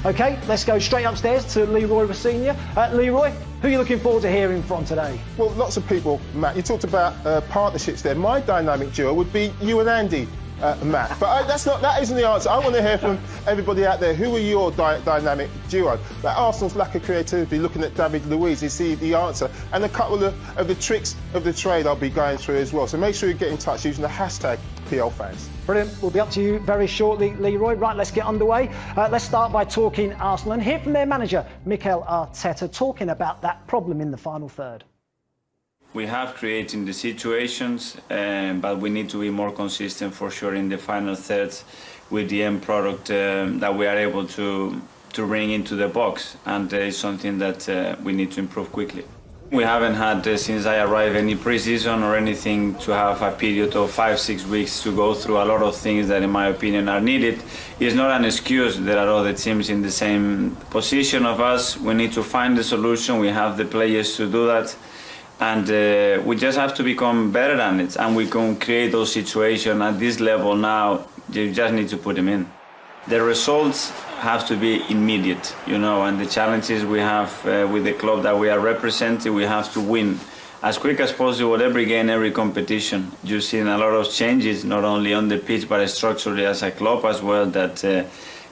OK, let's go straight upstairs to Leroy Rossignol. Leroy, who are you looking forward to hearing from today? Well, lots of people, Matt. You talked about partnerships there. My dynamic duo would be you and Andy, Matt. But that isn't the answer. I want to hear from everybody out there. Who are your dynamic duo? Like Arsenal's lack of creativity, looking at David Luiz, is the answer. And a couple of the tricks of the trade I'll be going through as well. So make sure you get in touch using the hashtag PLFans. Brilliant. We'll be up to you very shortly, Leroy. Right, let's get underway. Let's start by talking Arsenal and hear from their manager, Mikel Arteta, talking about that problem in the final third. We have created the situations, but we need to be more consistent for sure in the final third with the end product that we are able to bring into the box, and it's something that we need to improve quickly. We haven't had, since I arrived, any pre-season or anything to have a period of 5-6 weeks to go through a lot of things that, in my opinion, are needed. It's not an excuse. There are other teams in the same position of us. We need to find the solution. We have the players to do that. And we just have to become better at it. And we can create those situations at this level now. You just need to put them in. The results have to be immediate, you know, and the challenges we have with the club that we are representing, we have to win as quick as possible every game, every competition. You've seen a lot of changes, not only on the pitch, but structurally as a club as well, that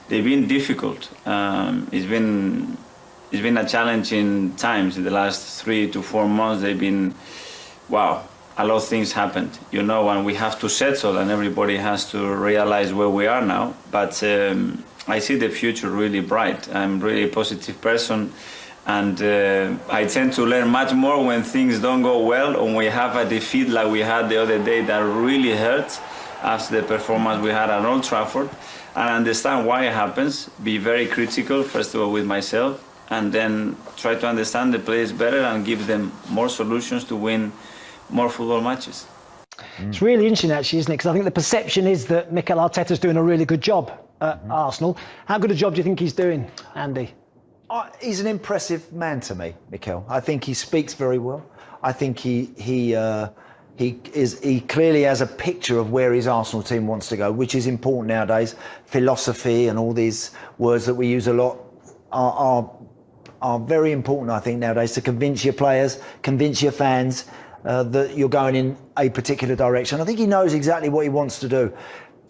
they've been difficult. It's been a challenging times in the last 3 to 4 months. They've been, wow, a lot of things happened, you know, and we have to settle, and everybody has to realize where we are now. But I see the future really bright. I'm really a positive person, and I tend to learn much more when things don't go well, or when we have a defeat like we had the other day that really hurts after the performance we had at Old Trafford, and understand why it happens, be very critical, first of all, with myself, and then try to understand the players better and give them more solutions to win more football matches. It's really interesting, actually, isn't it? Because I think the perception is that Mikel Arteta's doing a really good job at Arsenal. How good a job do you think he's doing, Andy? He's an impressive man to me, Mikel. I think he speaks very well. I think he clearly has a picture of where his Arsenal team wants to go, which is important nowadays. Philosophy and all these words that we use a lot are very important, I think, nowadays, to convince your players, convince your fans that you're going in a particular direction. I think he knows exactly what he wants to do.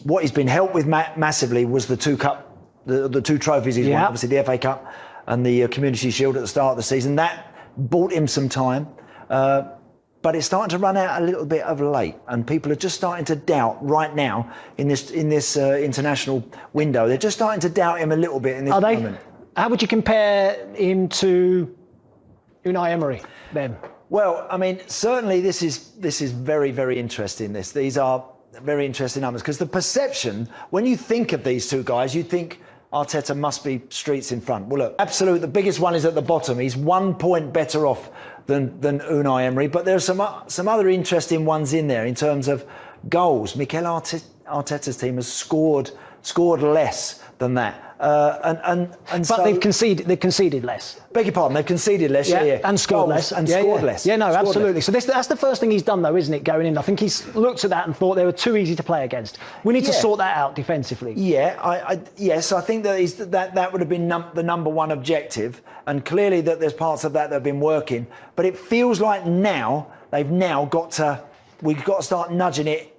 What he's been helped with massively was the two trophies he's won, obviously the FA Cup and the Community Shield at the start of the season. That bought him some time, but it's starting to run out a little bit of late, and people are just starting to doubt right now in this international window. They're just starting to doubt him a little bit in this moment. How would you compare him to Unai Emery then? Well, I mean, certainly this is very, very interesting. These are very interesting numbers, because the perception, when you think of these two guys, you think Arteta must be streets in front. Well, look, absolutely, the biggest one is at the bottom. He's 1 point better off than Unai Emery, but there are some other interesting ones in there in terms of goals. Mikel Arteta's team has scored less than that. But so they've conceded less. Beg your pardon, they've conceded less, yeah. And scored less. And scored less. Yeah, no, scored absolutely. Less. So that's the first thing he's done, though, isn't it, going in? I think he's looked at that and thought they were too easy to play against. We need to sort that out defensively. Yeah, yes, I think that would have been the number one objective, and clearly that there's parts of that have been working. But it feels like we've got to start nudging it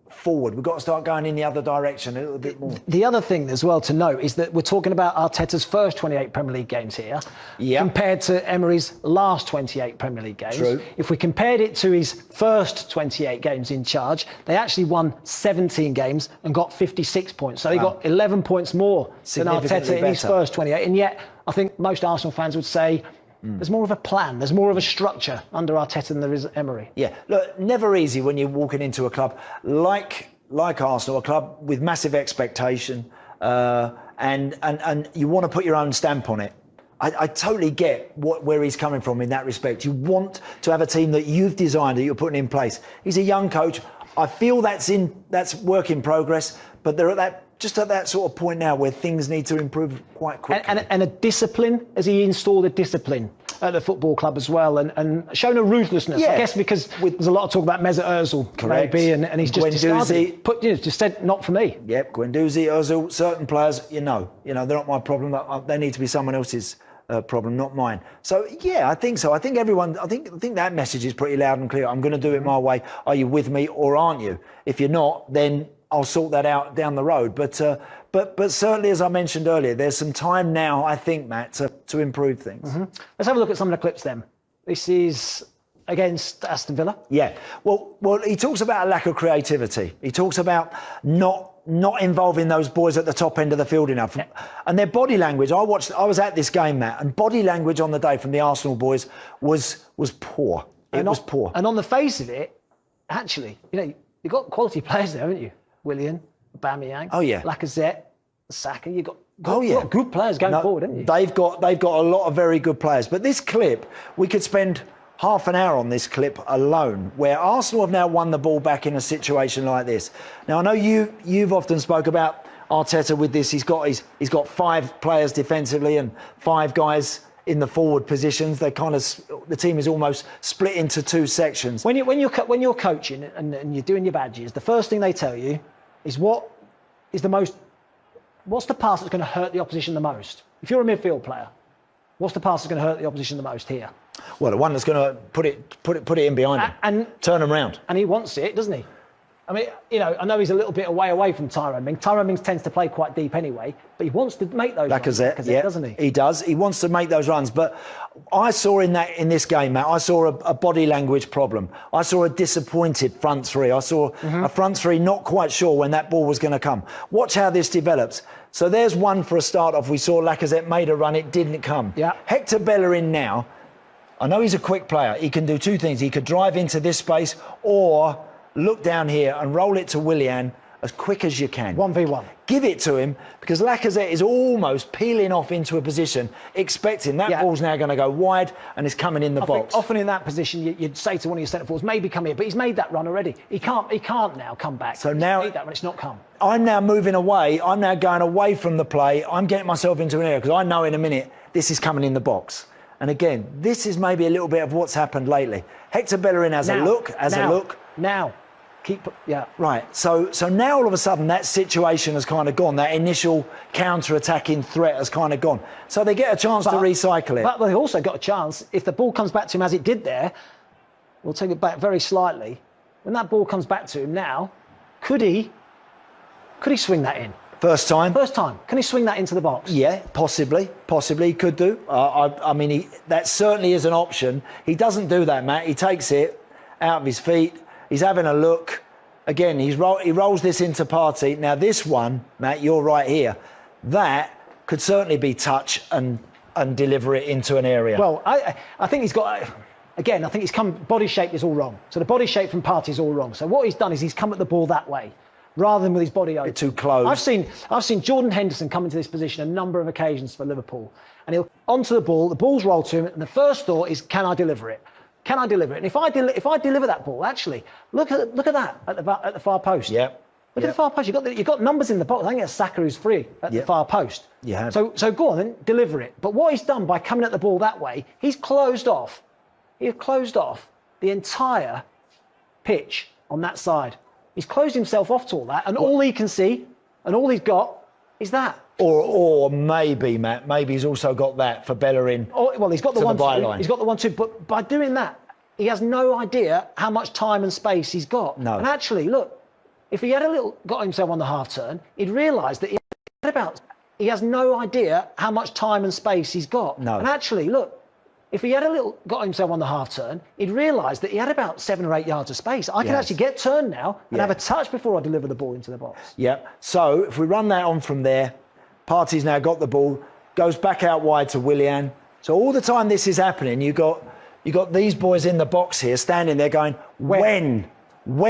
forward. We've got to start going in the other direction a little bit more. The other thing as well to note is that we're talking about Arteta's first 28 Premier League games here, compared to Emery's last 28 Premier League games. True. If we compared it to his first 28 games in charge, they actually won 17 games and got 56 points. So they got 11 points more than Arteta in his first 28. And yet, I think most Arsenal fans would say there's more of a plan, there's more of a structure under Arteta than there is Emery. Yeah, look, never easy when you're walking into a club like Arsenal, a club with massive expectation, and you want to put your own stamp on it. I totally get where he's coming from in that respect. You want to have a team that you've designed, that you're putting in place. He's a young coach. I feel that's work in progress, but they're at that sort of point now where things need to improve quite quickly. And a discipline, has he installed a discipline at the football club as well, and shown a ruthlessness. I guess because there's a lot of talk about Mesut Ozil, maybe, and he's just discarded. Just said not for me. Yep, Guendouzi, Ozil, certain players, they're not my problem. They need to be someone else's problem, not mine. So yeah, I think so. I think that message is pretty loud and clear. I'm going to do it my way. Are you with me or aren't you? If you're not, then I'll sort that out down the road. But certainly, as I mentioned earlier, there's some time now, I think, Matt, to improve things. Mm-hmm. Let's have a look at some of the clips then. This is against Aston Villa. Yeah. Well, he talks about a lack of creativity. He talks about not involving those boys at the top end of the field enough. Yeah. And their body language, I was at this game, Matt, and body language on the day from the Arsenal boys was poor. It was poor. And on the face of it, actually, you've got quality players there, haven't you? Willian, Aubameyang, Lacazette, Saka. You've got good players going forward, haven't you? They've got a lot of very good players. But this clip, we could spend half an hour on this clip alone, where Arsenal have now won the ball back in a situation like this. Now, I know you've often spoke about Arteta with this. He's got 5 players defensively and 5 guys in the forward positions. The team is almost split into 2 sections. When you're coaching and you're doing your badges, the first thing they tell you is what's the pass that's going to hurt the opposition the most? If you're a midfield player, what's the pass that's going to hurt the opposition the most here? Well, the one that's going to put it in behind him and turn him round. And he wants it, doesn't he? I mean, I know he's a little bit away from Tyrone Mings. Tyrone Mings tends to play quite deep anyway, but he wants to make those runs, doesn't he? He does. He wants to make those runs. But I saw in this game, Matt, I saw a body language problem. I saw a disappointed front three. I saw a front three not quite sure when that ball was going to come. Watch how this develops. So there's one for a start off. We saw Lacazette made a run. It didn't come. Yeah. Hector Bellerin now, I know he's a quick player. He can do 2 things. He could drive into this space or look down here and roll it to Willian as quick as you can. 1v1. Give it to him, because Lacazette is almost peeling off into a position, expecting that ball's now going to go wide and it's coming in the box. Often in that position, you'd say to one of your centre forwards, maybe come here, but he's made that run already. He can't now come back. So now he's made that when it's not come. I'm now moving away. I'm now going away from the play. I'm getting myself into an area because I know in a minute this is coming in the box. And again, this is maybe a little bit of what's happened lately. Hector Bellerin has a look. Right. So now all of a sudden that situation has kind of gone. That initial counter-attacking threat has kind of gone. So they get a chance to recycle it. But they also got a chance, if the ball comes back to him as it did there, we'll take it back very slightly. When that ball comes back to him now, could he swing that in? First time. Can he swing that into the box? Yeah, possibly he could do. I mean, that certainly is an option. He doesn't do that, Matt. He takes it out of his feet. He's having a look. Again, he rolls this into Partey. Now, this one, Matt, you're right here. That could certainly be touch and deliver it into an area. Well, I think he's got... Again, I think body shape is all wrong. So the body shape from Partey is all wrong. So what he's done is he's come at the ball that way, rather than with his body open. Too close. I've seen Jordan Henderson come into this position a number of occasions for Liverpool. And he'll onto the ball's rolled to him, and the first thought is, can I deliver it? Can I deliver it? And if I deliver that ball, actually, look at that at the far post. Yeah. Look at the far post. You've got numbers in the box. I think it's Saka who's free at the far post. Yeah. So go on then, deliver it. But what he's done by coming at the ball that way, he's closed off the entire pitch on that side. He's closed himself off to all that, and all he can see and all he's got is that. Or maybe, Matt, he's also got that for Bellerin. Well, he's got the one. He's got the 1-2. But by doing that, he has no idea how much time and space he's got. No. And actually, look, if he had got himself on the half turn, he'd realise that he has no idea how much time and space he's got. No. And actually, look, if he had got himself on the half turn, he'd realise that he had about 7 or 8 yards of space. I can actually get turned now and have a touch before I deliver the ball into the box. Yeah. So if we run that on from there, Partey's now got the ball, goes back out wide to Willian. So all the time this is happening, you got these boys in the box here, standing there going, when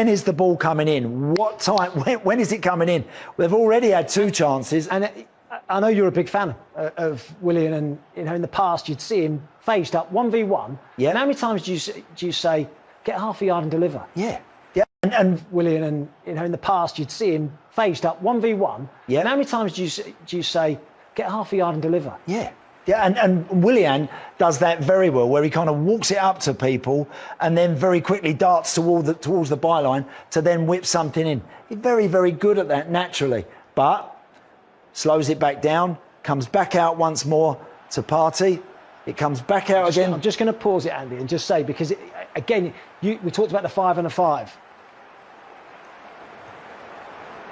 is the ball coming in? What time? When is it coming in? They've already had 2 chances. And I know you're a big fan of Willian, and in the past you'd see him faced up 1v1. Yeah. And how many times do you say, get half a yard and deliver? Yeah. And Willian, and in the past you'd see him faced up 1v1. Yeah. And how many times do you say, get half a yard and deliver? Yeah. Yeah, and Willian does that very well, where he kind of walks it up to people and then very quickly darts towards the byline to then whip something in. He's very, very good at that naturally, but slows it back down, comes back out once more to Partey. It comes back out again. I'm just going to pause it, Andy, and just say, because, again, we talked about the 5 and a 5.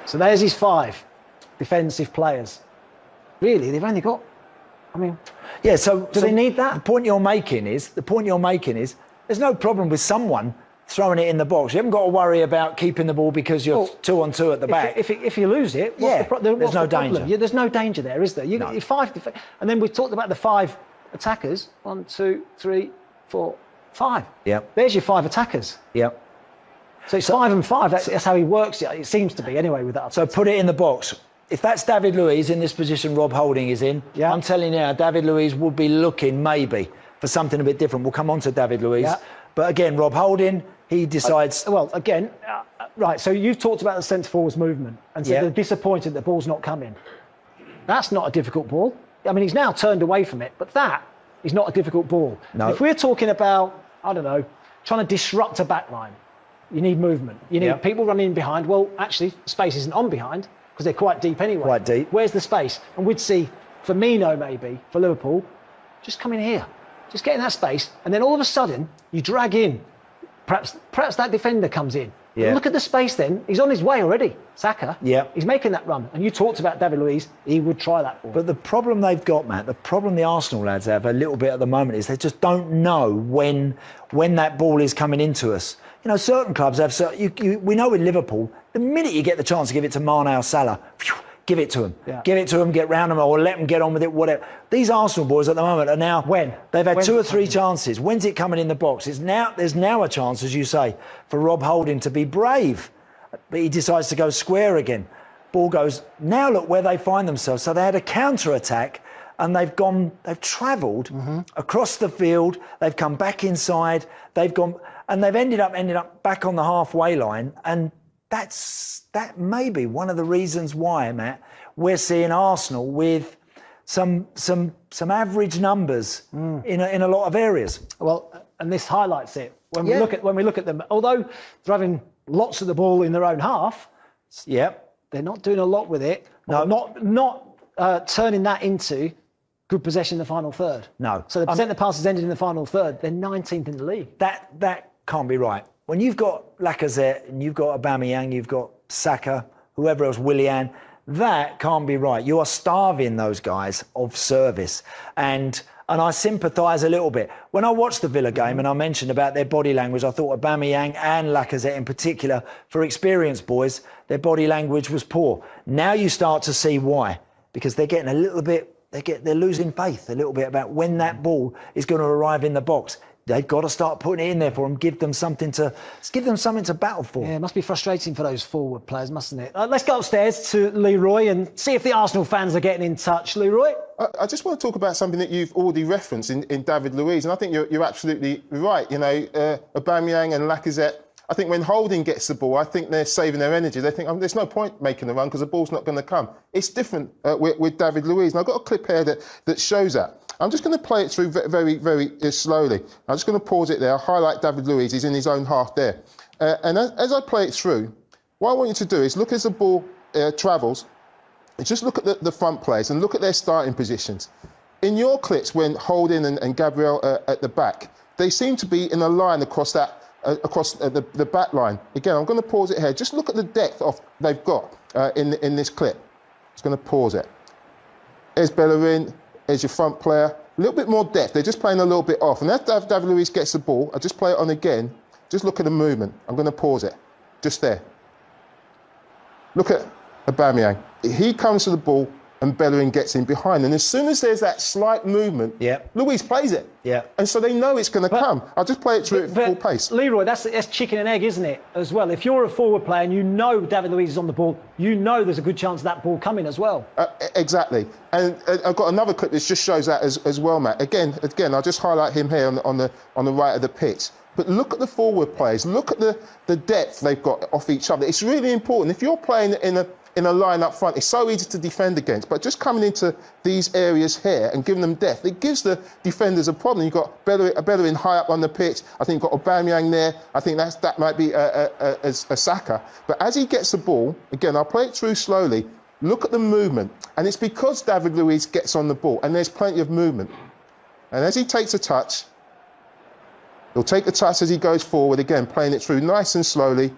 So there's his 5 defensive players. Really, they've only got... I mean, yeah. So do they need that? The point you're making is there's no problem with someone throwing it in the box. You haven't got to worry about keeping the ball because you're 2-on-2 at the back. If you lose it, there's no danger. Yeah, there's no danger there, is there? You're 5, and then we talked about the 5 attackers. 1, 2, 3, 4, 5. Yep. There's your 5 attackers. Yep. So it's 5 and 5. That's how he works it. It seems to be anyway with that. So put it in the box. If that's David Luiz in this position Rob Holding is in, I'm telling you now, David Luiz would be looking maybe for something a bit different. We'll come on to David Luiz. Yeah. But again, Rob Holding, he decides... right, so you've talked about the centre-forwards movement and said they're disappointed the ball's not coming. That's not a difficult ball. I mean, he's now turned away from it, but that is not a difficult ball. No. If we're talking about, I don't know, trying to disrupt a backline, you need movement. You need people running in behind. Well, actually, space isn't on behind, because they're quite deep anyway. Quite deep. Where's the space? And we'd see Firmino maybe, for Liverpool, just come in here. Just get in that space. And then all of a sudden, you drag in. Perhaps that defender comes in. Yeah. Look at the space then. He's on his way already, Saka. Yeah. He's making that run. And you talked about David Luiz. He would try that ball. But the problem they've got, Matt, the problem the Arsenal lads have a little bit at the moment is they just don't know when that ball is coming into us. You know, certain clubs have... we know with Liverpool, the minute you get the chance to give it to Mane or Salah, give it to them. Yeah. Give it to them, get round them, or let them get on with it, whatever. These Arsenal boys at the moment are now... They've had 2 or 3 chances. When's it coming in the box? There's now a chance, as you say, for Rob Holding to be brave. But he decides to go square again. Ball goes... Now look where they find themselves. So they had a counter-attack, and they've travelled across the field. They've come back inside. They've gone... And they've ended up back on the halfway line, and that may be one of the reasons why, Matt, we're seeing Arsenal with some average numbers in a lot of areas. Well, and this highlights it when we look at them. Although they're having lots of the ball in their own half, they're not doing a lot with it. No, not turning that into good possession in the final third. No. So the percent of passes ended in the final third. They're 19th in the league. That can't be right. When you've got Lacazette and you've got Aubameyang, you've got Saka, whoever else, Willian, that can't be right. You are starving those guys of service. And I sympathise a little bit. When I watched the Villa game and I mentioned about their body language, I thought Aubameyang and Lacazette in particular, for experienced boys, their body language was poor. Now you start to see why. Because they're getting a little bit... They're losing faith a little bit about when that ball is going to arrive in the box. They've got to start putting it in there for them, give them something to battle for. Yeah, it must be frustrating for those forward players, mustn't it? Let's go upstairs to Leroy and see if the Arsenal fans are getting in touch. Leroy? I just want to talk about something that you've already referenced in David Luiz, and I think you're absolutely right. You know, Aubameyang and Lacazette, I think when Holding gets the ball, I think they're saving their energy. They think, there's no point making the run because the ball's not going to come. It's different with David Luiz. And I've got a clip here that shows that. I'm just going to play it through very, very slowly. I'm just going to pause it there. I'll highlight David Luiz. He's in his own half there. And as I play it through, what I want you to do is look as the ball travels, and just look at the front players and look at their starting positions. In your clips, when Holding and Gabriel are at the back, they seem to be in a line across the back line. Again, I'm going to pause it here. Just look at the depth they've got in this clip. Just going to pause it. There's Bellerin. There's your front player. A little bit more depth. They're just playing a little bit off. And as David Luiz gets the ball, I just play it on again. Just look at the movement. I'm going to pause it. Just there. Look at Aubameyang. He comes to the ball and Bellerin gets in behind. And as soon as there's that slight movement, Luiz plays it. Yeah. And so they know it's going to come. I'll just play it through at full pace. Leroy, that's chicken and egg, isn't it, as well? If you're a forward player and you know David Luiz is on the ball, you know there's a good chance of that ball coming as well. Exactly. And I've got another clip that just shows that as well, Matt. Again, I'll just highlight him here on the right of the pitch. But look at the forward players. Look at the depth they've got off each other. It's really important. If you're playing in in a line up front. It's so easy to defend against, but just coming into these areas here and giving them depth, it gives the defenders a problem. You've got Bellerin high up on the pitch. I think you've got Aubameyang there. I think that might be a Saka. But as he gets the ball, again, I'll play it through slowly. Look at the movement. And it's because David Luiz gets on the ball and there's plenty of movement. And as he takes a touch, he'll take the touch as he goes forward, again, playing it through nice and slowly.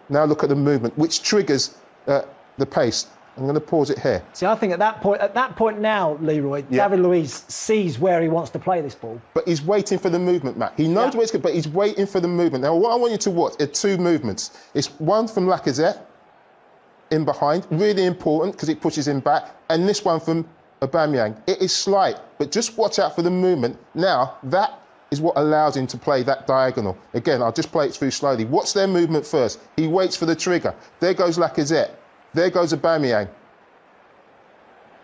Now look at the movement, which triggers the pace. I'm going to pause it here. See, I think at that point now, Leroy, David Luiz sees where he wants to play this ball. But he's waiting for the movement, Matt. He knows where it's going, but he's waiting for the movement. Now, what I want you to watch are two movements. It's one from Lacazette, in behind, really important because it pushes him back, and this one from Aubameyang. It is slight, but just watch out for the movement. Now, that is what allows him to play that diagonal. Again, I'll just play it through slowly. Watch their movement first. He waits for the trigger. There goes Lacazette. There goes Aubameyang.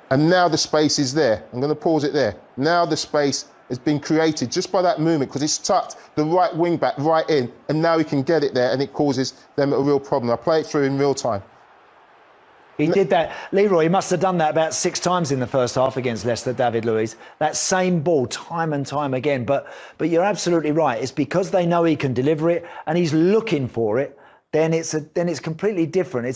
And now the space is there. I'm going to pause it there. Now the space has been created just by that movement because it's tucked the right wing back right in, and now he can get it there, and it causes them a real problem. I'll play it through in real time. He did that. Leroy, he must have done that about 6 times in the first half against Leicester, David Luiz. That same ball time and time again. But you're absolutely right. It's because they know he can deliver it and he's looking for it. Then it's completely different.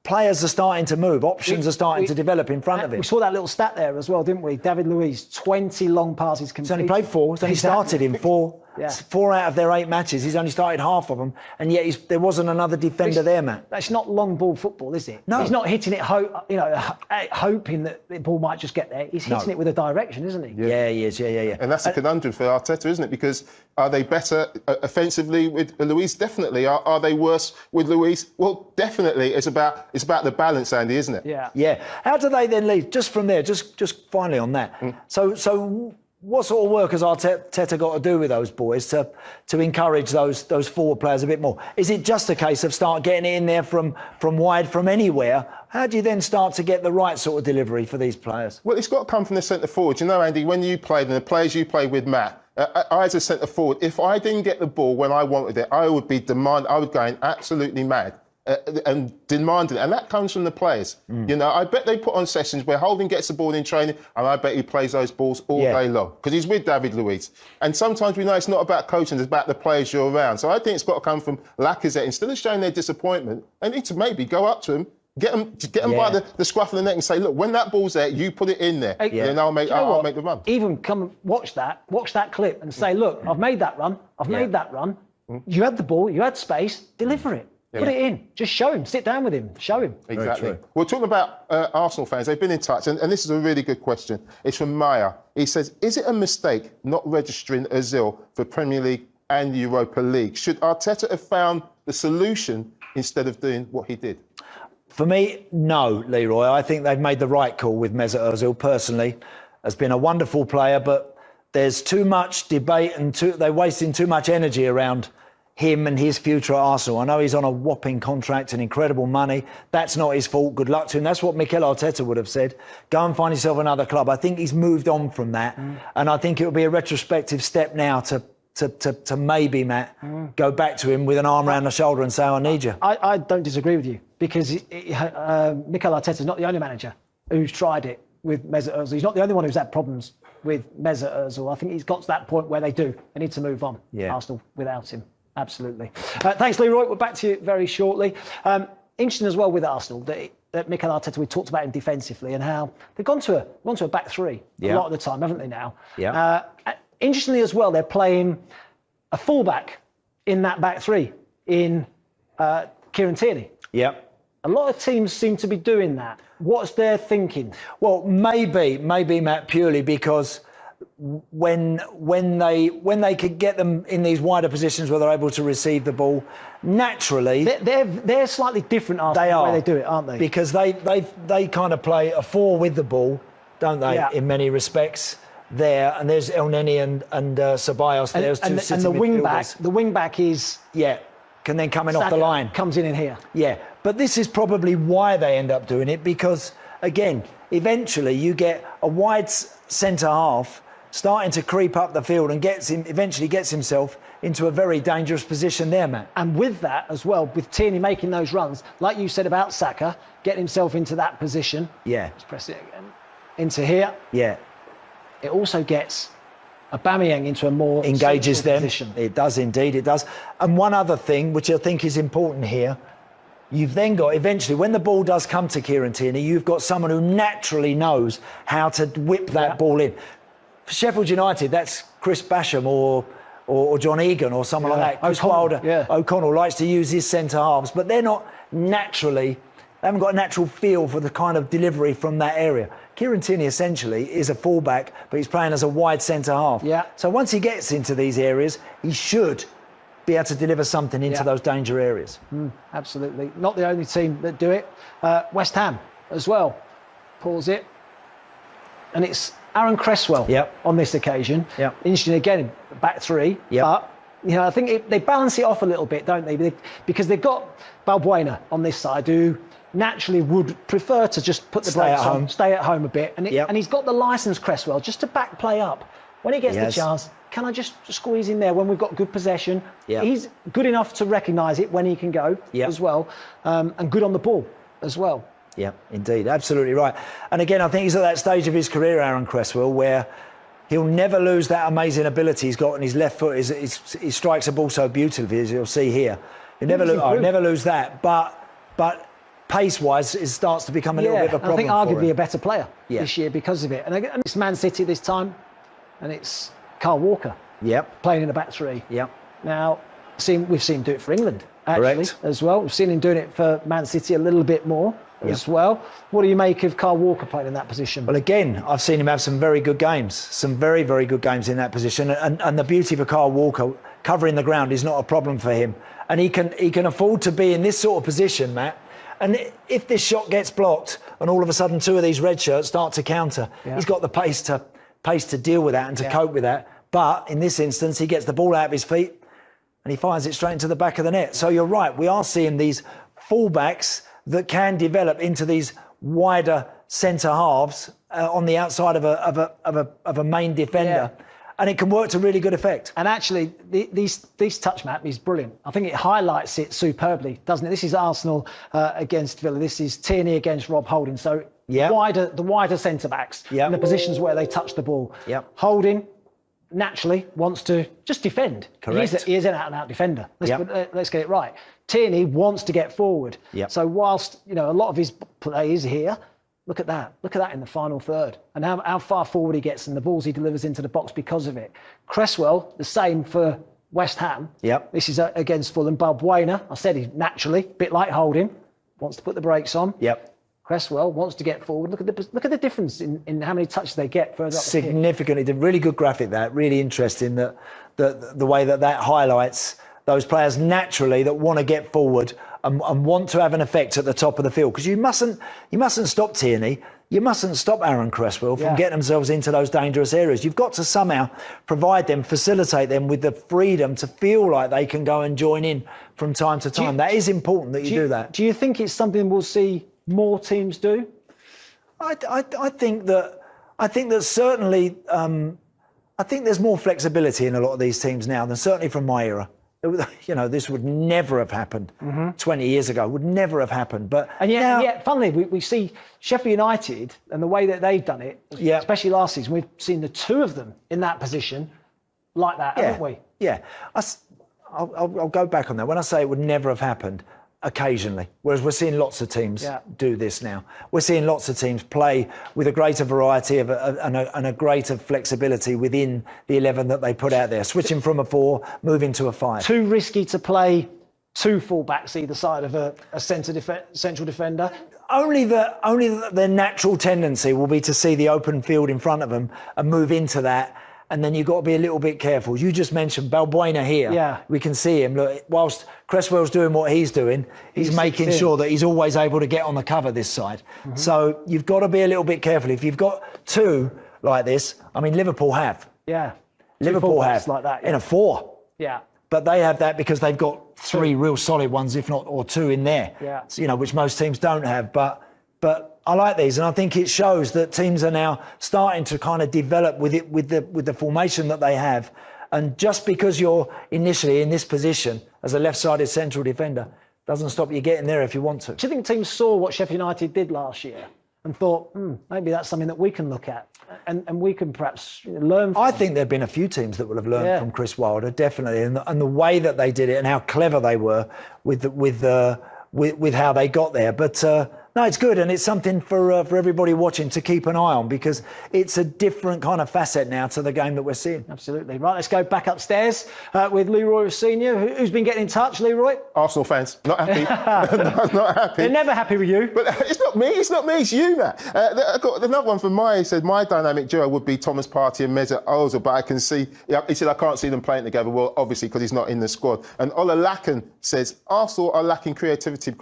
Players are starting to move. Options are starting to develop in front of him. We saw that little stat there as well, didn't we? David Luiz, 20 long passes completed. He's only played 4. He's only started in 4. Yeah. 4 out of their 8 matches. He's only started half of them, and yet there wasn't another defender there, man. That's not long ball football, is it? No. He's not hitting it, hoping that the ball might just get there. He's hitting it with a direction, isn't he? Yeah, he is. Yeah. And that's a conundrum for Arteta, isn't it? Because are they better offensively with Luiz? Definitely. Are they worse with Luiz? Well, definitely. It's about the balance, Andy, isn't it? Yeah. How do they then leave? Just from there, just finally on that. So what sort of work has Arteta got to do with those boys to encourage those forward players a bit more? Is it just a case of start getting it in there from wide, from anywhere? How do you then start to get the right sort of delivery for these players? Well, it's got to come from the centre forward. You know, Andy, when you played and the players you played with, Matt, I as a centre forward, if I didn't get the ball when I wanted it, I would going absolutely mad. And demanding it. And that comes from the players. You know, I bet they put on sessions where Holding gets the ball in training, and I bet he plays those balls all day long because he's with David Luiz. And sometimes we know it's not about coaching, it's about the players you're around. So I think it's got to come from Lacazette. Instead of showing their disappointment, they need to maybe go up to him, get them by the scruff of the neck and say, look, when that ball's there, you put it in there. Then I'll make the run. Even come and watch that clip and say, look, I've made that run. You had the ball, you had space, deliver it. Put it in. Just show him. Sit down with him. Show him. Exactly. We're talking about Arsenal fans. They've been in touch, and this is a really good question. It's from Maya. He says, is it a mistake not registering Ozil for Premier League and Europa League? Should Arteta have found the solution instead of doing what he did? For me, no, Leroy. I think they've made the right call with Mesut Ozil, personally. Has been a wonderful player, but there's too much debate and they're wasting too much energy around him and his future at Arsenal. I know he's on a whopping contract and incredible money. That's not his fault. Good luck to him. That's what Mikel Arteta would have said. Go and find yourself another club. I think he's moved on from that. And I think it would be a retrospective step now to maybe, Matt, go back to him with an arm around the shoulder and say, I need you. I don't disagree with you because Mikel Arteta is not the only manager who's tried it with Mesut Ozil. He's not the only one who's had problems with Mesut Ozil. I think he's got to that point where they need to move on, Arsenal, without him. Absolutely. Thanks, Leroy. We're back to you very shortly. Interesting as well with Arsenal that Mikel Arteta, we talked about him defensively and how they've gone to a back 3 a lot of the time, haven't they now? Yeah. Interestingly as well, they're playing a fullback in that back 3 in Kieran Tierney. Yeah. A lot of teams seem to be doing that. What's their thinking? Well, maybe, Matt, purely because when they could get them in these wider positions where they're able to receive the ball, naturally they're slightly different. They are the way they do it, aren't they? Because they kind of play a 4 with the ball, don't they? Yeah. In many respects, there and there's El Neni and Ceballos. There's two and the wing back is can then come in off the line. Comes in here. Yeah, but this is probably why they end up doing it because again, eventually you get a wide centre half. starting to creep up the field and eventually gets himself into a very dangerous position there, Matt. And with that as well, with Tierney making those runs, like you said about Saka, getting himself into that position. Yeah. Let's press it again. Into here. Yeah. It also gets Aubameyang into a more engages them. Position. It does indeed, it does. And one other thing, which I think is important here, you've then got, eventually, when the ball does come to Kieran Tierney, you've got someone who naturally knows how to whip that ball in. For Sheffield United, that's Chris Basham or John Egan or someone like that. Chris Wilder, O'Connell likes to use his centre halves, but they're not naturally, they haven't got a natural feel for the kind of delivery from that area. Kieran Tierney essentially is a fullback, but he's playing as a wide centre half. Yeah. So once he gets into these areas, he should be able to deliver something into those danger areas. Absolutely. Not the only team that do it. West Ham as well. Pause it. And it's Aaron Cresswell on this occasion. Interesting again, back three. But, you know, I think they balance it off a little bit, don't they? Because they've got Balbuena on this side who naturally would prefer to just put the brakes on, stay at home a bit. And he's got the licence, Cresswell, just to back play up. When he gets the chance, can I just squeeze in there when we've got good possession? He's good enough to recognise it when he can go as well, and good on the ball as well. Yeah, indeed. Absolutely right. And again, I think he's at that stage of his career, Aaron Cresswell, where he'll never lose that amazing ability he's got on his left foot. He strikes a ball so beautifully, as you'll see here. He'll never lose that. But pace-wise, it starts to become a little bit of a problem. I think arguably a better player this year because of it. And it's Man City this time, and it's Kyle Walker playing in the back three. Now, we've seen him do it for England, actually, as well. We've seen him doing it for Man City a little bit more as well. What do you make of Kyle Walker playing in that position? Well, again, I've seen him have some very good games, some very, very good games in that position. And the beauty for Kyle Walker, covering the ground is not a problem for him. And he can afford to be in this sort of position, Matt. And if this shot gets blocked and all of a sudden two of these red shirts start to counter, he's got the pace to deal with that and to cope with that. But in this instance, he gets the ball out of his feet and he fires it straight into the back of the net. So you're right, we are seeing these fullbacks that can develop into these wider centre halves on the outside of a main defender. And it can work to really good effect. And actually, these touch map is brilliant. I think it highlights it superbly, doesn't it? This is Arsenal against Villa. This is Tierney against Rob Holding. So the wider centre-backs in the positions where they touch the ball. Holding, naturally, wants to just defend. Correct. He is an out-and-out defender. Let's get it right. Tierney wants to get forward. So whilst, you know, a lot of his play is here, look at that. Look at that in the final third. And how far forward he gets and the balls he delivers into the box because of it. Cresswell, the same for West Ham. This is against Fulham. Balbuena, I said he's naturally, a bit like Holding, wants to put the brakes on. Cresswell wants to get forward. Look at the difference in how many touches they get further up the pitch. Significantly. Really good graphic, that. Really interesting that the way that highlights those players naturally that want to get forward and want to have an effect at the top of the field. Because you mustn't stop Tierney. You mustn't stop Aaron Cresswell from getting themselves into those dangerous areas. You've got to somehow provide them, facilitate them with the freedom to feel like they can go and join in from time to time. That is important that you do that. Do you think it's something we'll see more teams do? I think that certainly I think there's more flexibility in a lot of these teams now than certainly from my era. You know, this would never have happened 20 years ago. Would never have happened. And yet, funnily, we see Sheffield United and the way that they've done it, especially last season, we've seen the two of them in that position like that, haven't we? Yeah. I'll go back on that. When I say it would never have happened, occasionally, whereas we're seeing lots of teams do this now. We're seeing lots of teams play with a greater variety and a greater flexibility within the 11 that they put out there, switching from a 4, moving to a 5. Too risky to play two fullbacks either side of a central defender? Only that their natural tendency will be to see the open field in front of them and move into that. And then you've got to be a little bit careful. You just mentioned Balbuena here. We can see him. Look, whilst Cresswell's doing what he's doing, he's making sure that he's always able to get on the cover this side. So you've got to be a little bit careful. If you've got two like this, I mean, Liverpool have. Liverpool have like that in a 4. Yeah. But they have that because they've got 3 real solid ones, if not or 2 in there. Yeah. You know, which most teams don't have. But But I like these, and I think it shows that teams are now starting to kind of develop with the formation that they have. And just because you're initially in this position as a left-sided central defender doesn't stop you getting there if you want to. Do you think teams saw what Sheffield United did last year and thought, maybe that's something that we can look at and we can perhaps learn from? I think there have been a few teams that will have learned from Chris Wilder, definitely, and the way that they did it and how clever they were with how they got there. But no, it's good, and it's something for everybody watching to keep an eye on, because it's a different kind of facet now to the game that we're seeing. Absolutely. Right, let's go back upstairs with Leroy Senior, who's been getting in touch. Leroy? Arsenal fans, not happy. Not happy. They're never happy with you. But it's not me, it's you, Matt. I got another one from Maya. He said, my dynamic duo would be Thomas Partey and Mesut Ozil, but I can see, he said, I can't see them playing together. Well, obviously, because he's not in the squad. And Ola Lacken says, Arsenal are lacking creativity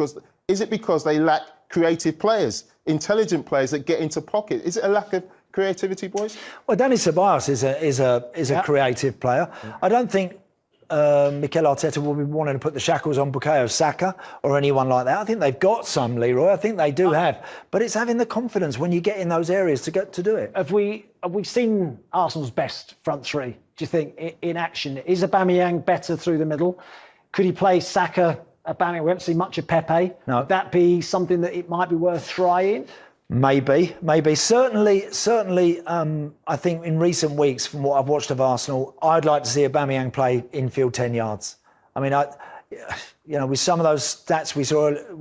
is it because they lack creative players, intelligent players that get into pocket? Is it a lack of creativity, boys? Well, Dani Ceballos is a creative player. I don't think Mikel Arteta will be wanting to put the shackles on Bukayo Saka or anyone like that. I think they've got some, Leroy. I think they do have. But it's having the confidence when you get in those areas to do it. Have we seen Arsenal's best front three, do you think, in action? Is Aubameyang better through the middle? Could he play Saka? Aubameyang, we haven't seen much of Pepe. No. Would that be something that it might be worth trying? Maybe. Certainly. I think in recent weeks, from what I've watched of Arsenal, I'd like to see Aubameyang play infield 10 yards. I mean, with some of those stats we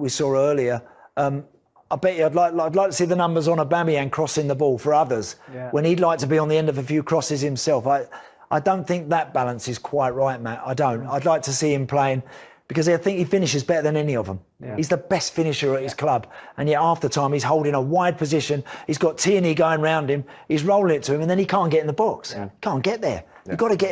saw earlier, I bet you I'd like to see the numbers on Aubameyang crossing the ball for others when he'd like to be on the end of a few crosses himself. I don't think that balance is quite right, Matt. I don't. I'd like to see him playing, because I think he finishes better than any of them. Yeah. He's the best finisher at his club. And yet half the time he's holding a wide position. He's got Tierney going round him. He's rolling it to him, and then he can't get in the box. Yeah. Can't get there. Yeah. You've got to get him